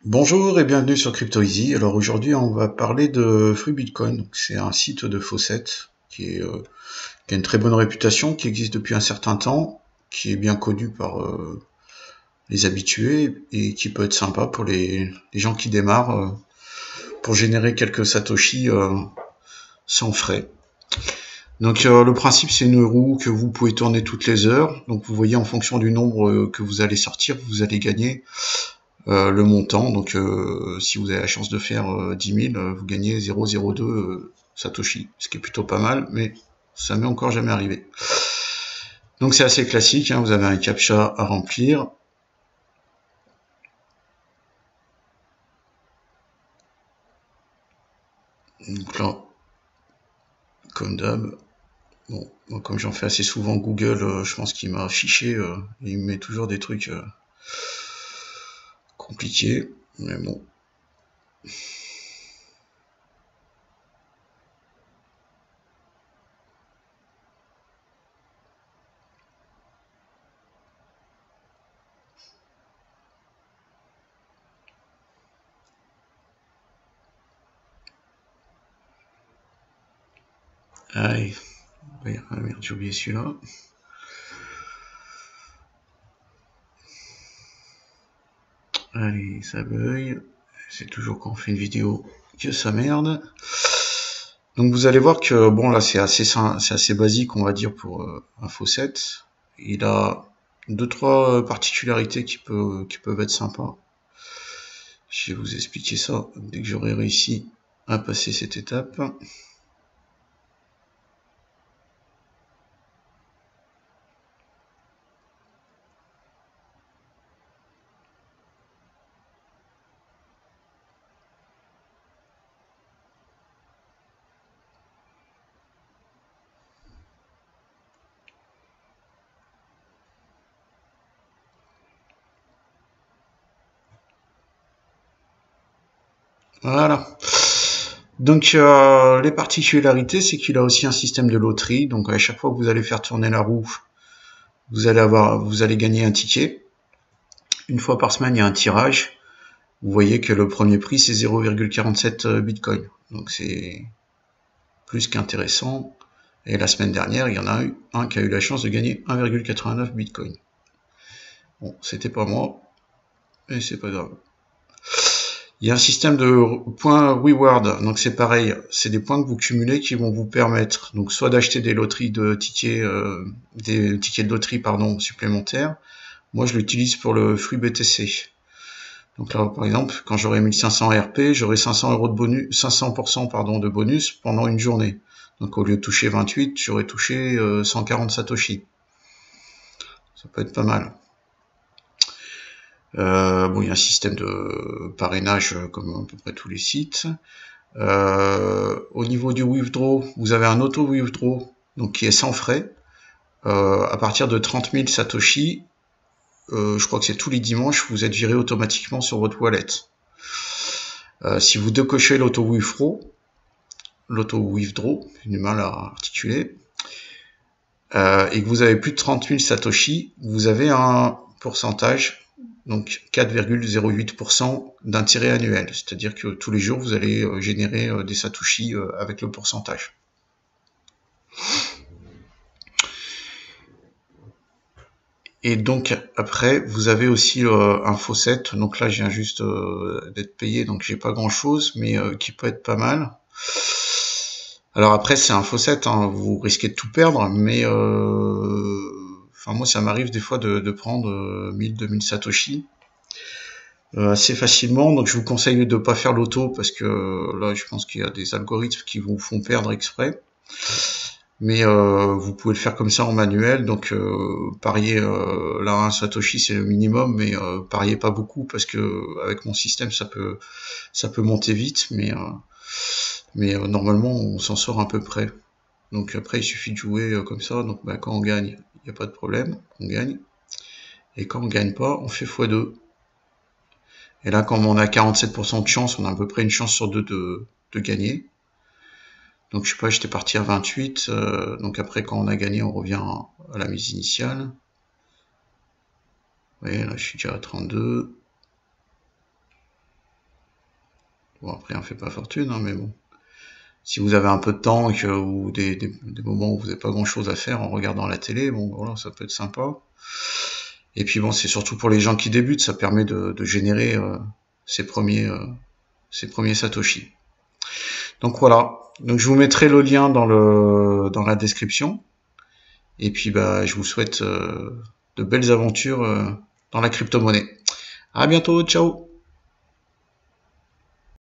Bonjour et bienvenue sur CryptoEasy. Alors aujourd'hui on va parler de Free Bitcoin. Donc, c'est un site de faucet qui a une très bonne réputation, qui existe depuis un certain temps, qui est bien connu par les habitués et qui peut être sympa pour les gens qui démarrent pour générer quelques satoshi sans frais. Donc le principe c'est une roue que vous pouvez tourner toutes les heures. Donc vous voyez en fonction du nombre que vous allez sortir, vous allez gagner le montant. Donc si vous avez la chance de faire 10 000, vous gagnez 0,02 Satoshi, ce qui est plutôt pas mal, mais ça m'est encore jamais arrivé. Donc c'est assez classique, hein, vous avez un captcha à remplir. Donc là, comme d'hab, bon, moi, comme j'en fais assez souvent Google, je pense qu'il m'a affiché, il me met toujours des trucs compliqués, mais bon. Allez, ah merde, j'ai oublié celui-là. Allez, ça bug. C'est toujours quand on fait une vidéo que ça merde. Donc vous allez voir que bon là c'est assez basique on va dire pour un faucet. Il a deux trois particularités qui peuvent être sympas. Je vais vous expliquer ça dès que j'aurai réussi à passer cette étape. Voilà. Donc les particularités, c'est qu'il a aussi un système de loterie. Donc à chaque fois que vous allez faire tourner la roue, vous allez gagner un ticket. Une fois par semaine, il y a un tirage. Vous voyez que le premier prix c'est 0,47 Bitcoin. Donc c'est plus qu'intéressant. Et la semaine dernière, il y en a eu un qui a eu la chance de gagner 1,89 Bitcoin. Bon, c'était pas moi, mais c'est pas grave. Il y a un système de points reward, donc c'est pareil, c'est des points que vous cumulez qui vont vous permettre donc soit d'acheter des loteries de tickets, des tickets de loterie pardon supplémentaires. Moi, je l'utilise pour le Free BTC. Donc là, par exemple, quand j'aurai 1500 RP, j'aurai 500 euros de bonus, 500% pardon de bonus pendant une journée. Donc au lieu de toucher 28, j'aurais touché 140 Satoshi. Ça peut être pas mal. Bon, il y a un système de parrainage comme à peu près tous les sites. Au niveau du withdraw, vous avez un auto withdraw donc qui est sans frais. À partir de 30 000 Satoshi, je crois que c'est tous les dimanches, vous êtes viré automatiquement sur votre wallet. Si vous décochez l'auto withdraw, j'ai du mal à articuler, et que vous avez plus de 30 000 Satoshi, vous avez un pourcentage, donc 4,08% d'intérêt annuel. C'est-à-dire que tous les jours, vous allez générer des Satoshi avec le pourcentage. Et donc après, vous avez aussi un faucet. Donc là, je viens juste d'être payé, donc j'ai pas grand-chose, mais qui peut être pas mal. Alors après, c'est un faucet, hein, vous risquez de tout perdre, mais enfin moi, ça m'arrive des fois de prendre 1000-2000 Satoshi assez facilement. Donc je vous conseille de ne pas faire l'auto parce que là, je pense qu'il y a des algorithmes qui vous font perdre exprès. Mais vous pouvez le faire comme ça en manuel, donc parier là un Satoshi c'est le minimum, mais pariez pas beaucoup parce que avec mon système ça peut monter vite, mais normalement on s'en sort à peu près. Donc après il suffit de jouer comme ça, donc bah, quand on gagne, il n'y a pas de problème, on gagne. Et quand on gagne pas, on fait x2. Et là quand on a 47% de chance, on a à peu près une chance sur deux de gagner. Donc je sais pas, j'étais parti à 28, donc après quand on a gagné, on revient à la mise initiale. Vous voyez, là je suis déjà à 32. Bon, après, on fait pas fortune, hein, mais bon. Si vous avez un peu de temps ou des moments où vous n'avez pas grand-chose à faire en regardant la télé, bon, voilà, ça peut être sympa. Et puis bon, c'est surtout pour les gens qui débutent, ça permet de générer ses premiers Satoshi. Donc voilà. Donc je vous mettrai le lien dans la description. Et puis bah je vous souhaite de belles aventures dans la crypto-monnaie. À bientôt, ciao.